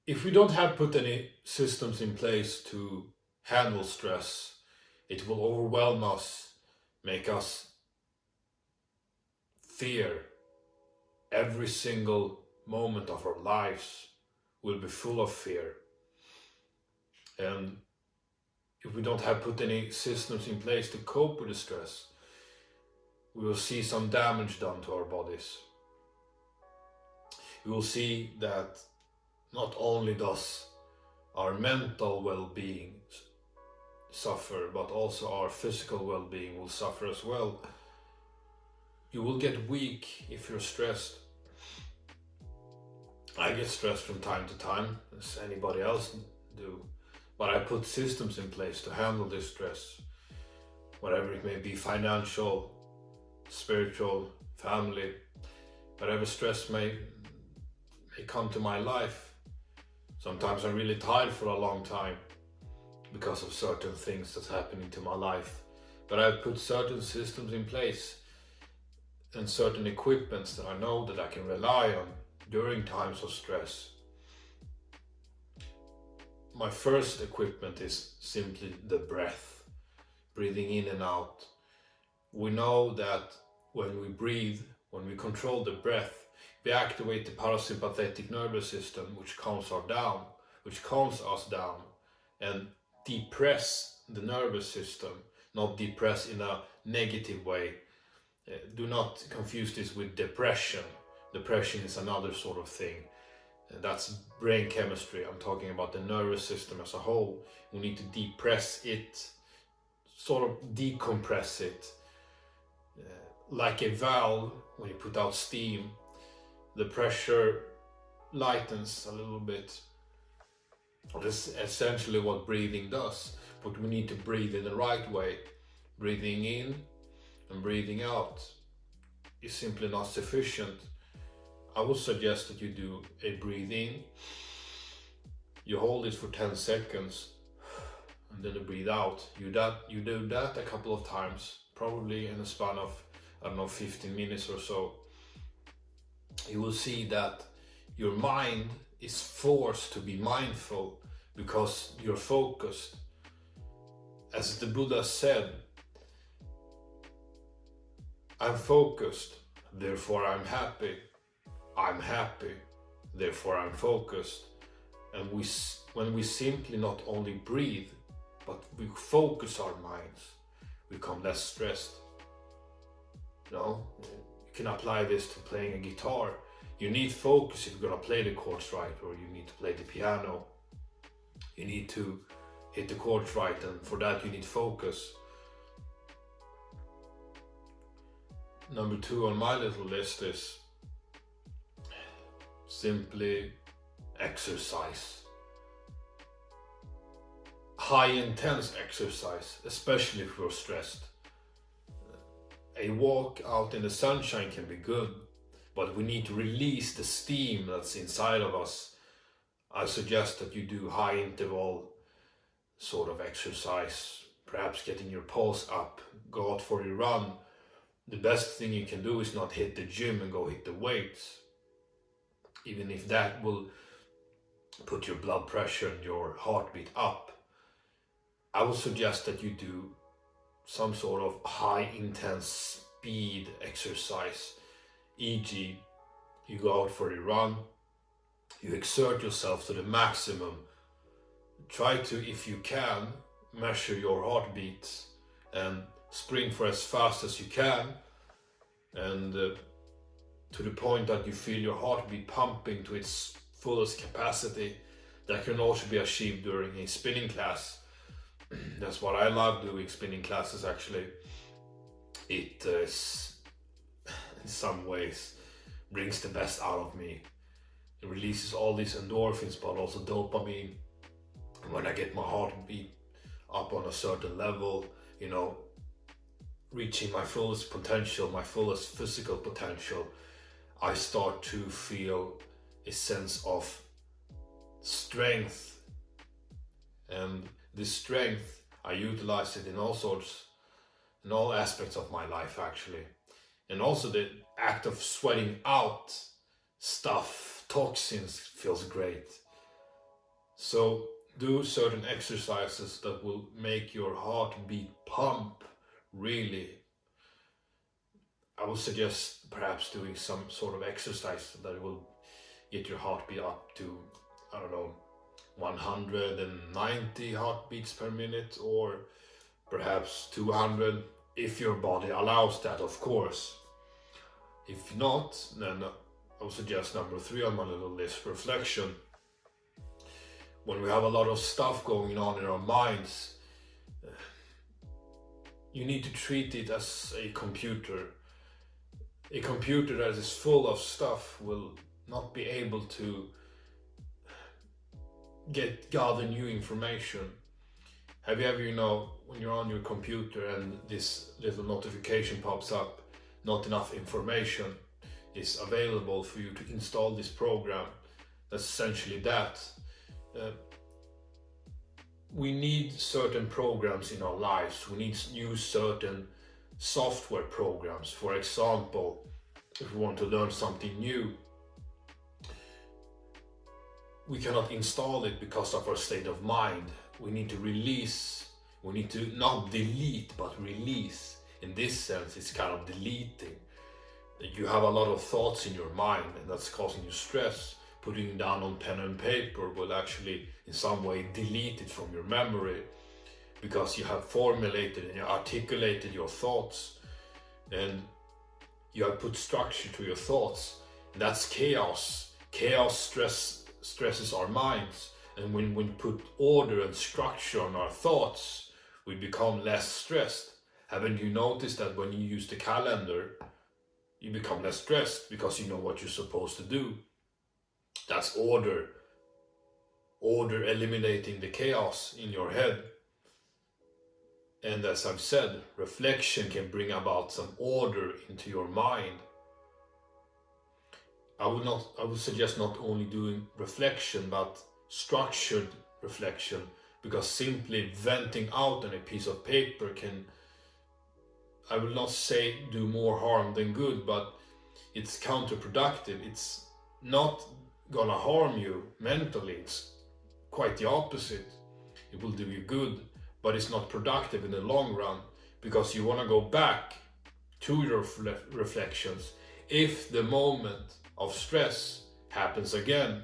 If we don't have put any systems in place to handle stress, it will overwhelm us, make us fear. Every single moment of our lives will be full of fear. And if we don't have put any systems in place to cope with the stress, we will see some damage done to our bodies. We will see that not only does our mental well-being suffer, but also our physical well-being will suffer as well. You will get weak if you're stressed. I get stressed from time to time, as anybody else do, but I put systems in place to handle this stress, whatever it may be, financial, spiritual, family, whatever stress may come to my life. Sometimes I'm really tired for a long time because of certain things that's happening to my life, but I've put certain systems in place and certain equipments that I know that I can rely on during times of stress. My first equipment is simply the breath, breathing in and out. We know that when we breathe, when we control the breath, we activate the parasympathetic nervous system, which calms us down and depress the nervous system, not depress in a negative way. Do not confuse this with depression. Depression is another sort of thing. And that's brain chemistry. I'm talking about the nervous system as a whole. We need to depress it, sort of decompress it. Like a valve, when you put out steam, the pressure lightens a little bit. This is essentially what breathing does, but we need to breathe in the right way. Breathing in and breathing out is simply not sufficient. I would suggest that you do a breathe in, you hold it for 10 seconds, and then you breathe out. You do that a couple of times, probably in a span of, 15 minutes or so. You will see that your mind is forced to be mindful because you're focused. As the Buddha said, I'm focused, therefore I'm happy. I'm happy, therefore I'm focused. And when we simply not only breathe, but we focus our minds, we become less stressed. You can apply this to playing a guitar. You need focus if you're gonna play the chords right, or you need to play the piano. You need to hit the chords right, and for that you need focus. Number 2 on my little list is simply exercise. High intense exercise, especially if we're stressed. A walk out in the sunshine can be good, but we need to release the steam that's inside of us. I suggest that you do high interval sort of exercise, perhaps getting your pulse up, go out for a run. The best thing you can do is not hit the gym and go hit the weights, even if that will put your blood pressure and your heartbeat up. I would suggest that you do some sort of high intense speed exercise, e.g. you go out for a run, you exert yourself to the maximum. Try to, if you can, measure your heartbeats and sprint for as fast as you can, and to the point that you feel your heartbeat pumping to its fullest capacity. That can also be achieved during a spinning class. That's what I love doing, spinning classes actually. It is, in some ways, brings the best out of me. It releases all these endorphins, but also dopamine. And when I get my heartbeat up on a certain level, reaching my fullest potential, my fullest physical potential, I start to feel a sense of strength. And this strength, I utilize it in all aspects of my life actually. And also the act of sweating out stuff, toxins, feels great. So do certain exercises that will make your heartbeat pump really. I would suggest perhaps doing some sort of exercise that will get your heartbeat up to, I don't know, 190 heartbeats per minute, or perhaps 200, if your body allows that, of course. If not, then I would suggest number 3 on my little list, reflection. When we have a lot of stuff going on in our minds, you need to treat it as a computer. A computer that is full of stuff will not be able to gather new information. Have you ever, when you're on your computer and this little notification pops up, not enough information is available for you to install this program? That's essentially that. We need certain programs in our lives. We need to use certain software programs. For example, if we want to learn something new, we cannot install it because of our state of mind. We need to release. We need to not delete, but release. In this sense, it's kind of deleting. You have a lot of thoughts in your mind, and that's causing you stress. Putting it down on pen and paper will actually in some way delete it from your memory, because you have formulated and you articulated your thoughts, and you have put structure to your thoughts. And that's chaos. Chaos stresses our minds, and when we put order and structure on our thoughts, we become less stressed. Haven't you noticed that when you use the calendar, you become less stressed because you know what you're supposed to do? That's order. Order eliminating the chaos in your head. And as I've said, reflection can bring about some order into your mind. I would suggest not only doing reflection, but structured reflection, because simply venting out on a piece of paper can, I will not say do more harm than good, but it's counterproductive. It's not gonna harm you mentally. It's quite the opposite. It will do you good, but it's not productive in the long run, because you want to go back to your reflections if the moment of stress happens again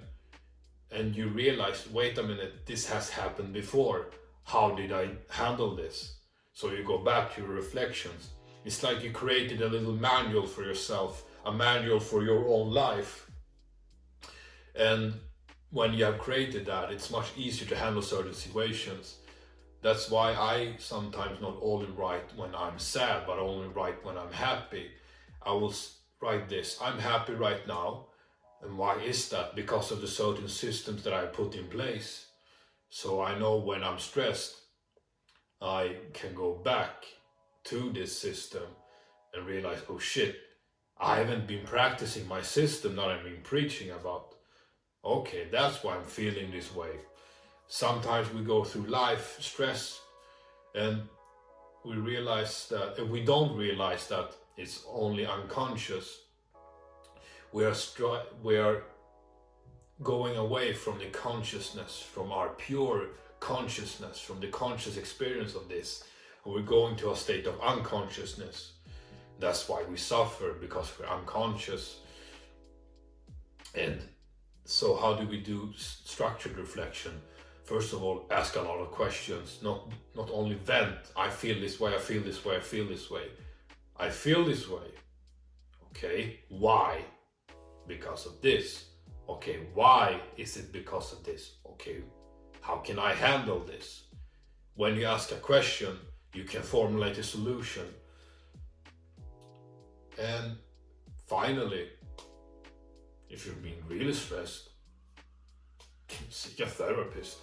and you realize, wait a minute, this has happened before. How did I handle this? So you go back to your reflections. It's like you created a little manual for yourself, a manual for your own life. And when you have created that, it's much easier to handle certain situations. That's why I sometimes not only write when I'm sad, but only write when I'm happy. I will write this: I'm happy right now. And why is that? Because of the certain systems that I put in place. So I know when I'm stressed, I can go back to this system and realize, oh shit, I haven't been practicing my system that I've been preaching about. Okay, that's why I'm feeling this way. Sometimes we go through life stress and we realize that, if we don't realize that it's only unconscious, we are going away from the consciousness, from our pure consciousness, from the conscious experience of this, and we're going to a state of unconsciousness. That's why we suffer, because we're unconscious. And so how do we do structured reflection? First of all, ask a lot of questions, not only vent. I feel this way, I feel this way, I feel this way. I feel this way. Okay, why? Because of this. Okay, why is it because of this? Okay, how can I handle this? When you ask a question, you can formulate a solution. And finally, if you're being really stressed, seek a therapist.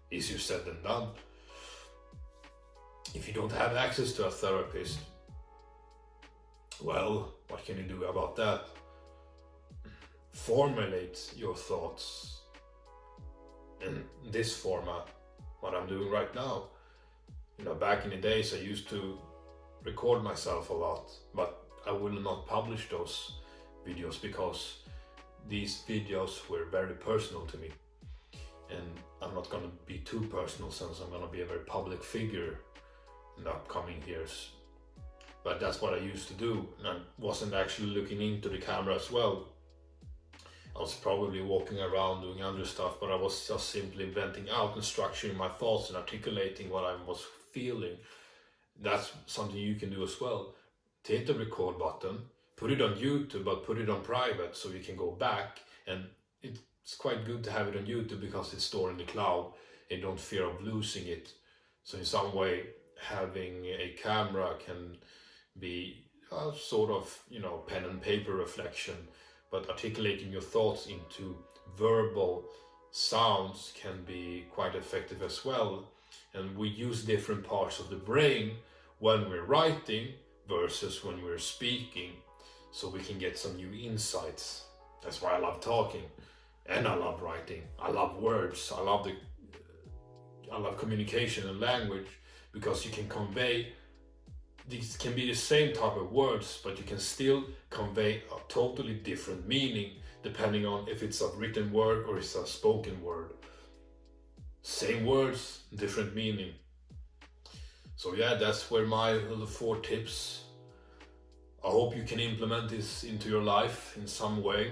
Easier said than done. If you don't have access to a therapist, well, what can you do about that? Formulate your thoughts in this format, what I'm doing right now. Back in the days I used to record myself a lot, but I will not publish those videos because these videos were very personal to me. and I'm not gonna be too personal since I'm gonna be a very public figure in the upcoming years. But that's what I used to do, and I wasn't actually looking into the camera as well. I was probably walking around doing other stuff, but I was just simply venting out and structuring my thoughts and articulating what I was feeling. That's something you can do as well. Hit the record button, put it on YouTube, but put it on private so you can go back, and it's quite good to have it on YouTube because it's stored in the cloud and you don't fear of losing it. So in some way, having a camera can be a sort of, you know, pen and paper reflection, but articulating your thoughts into verbal sounds can be quite effective as well. And we use different parts of the brain when we're writing versus when we're speaking, so we can get some new insights. That's why I love talking, and I love writing. I love words. I love communication and language, because you can convey. These can be the same type of words, but you can still convey a totally different meaning depending on if it's a written word or it's a spoken word. Same words, different meaning. So yeah, that's where my little 4 tips. I hope you can implement this into your life in some way,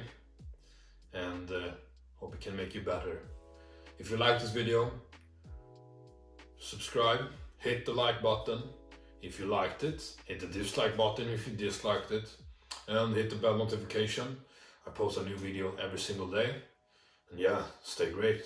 and hope it can make you better. If you like this video, subscribe, hit the like button if you liked it, hit the dislike button if you disliked it, and hit the bell notification. I post a new video every single day. And yeah, stay great.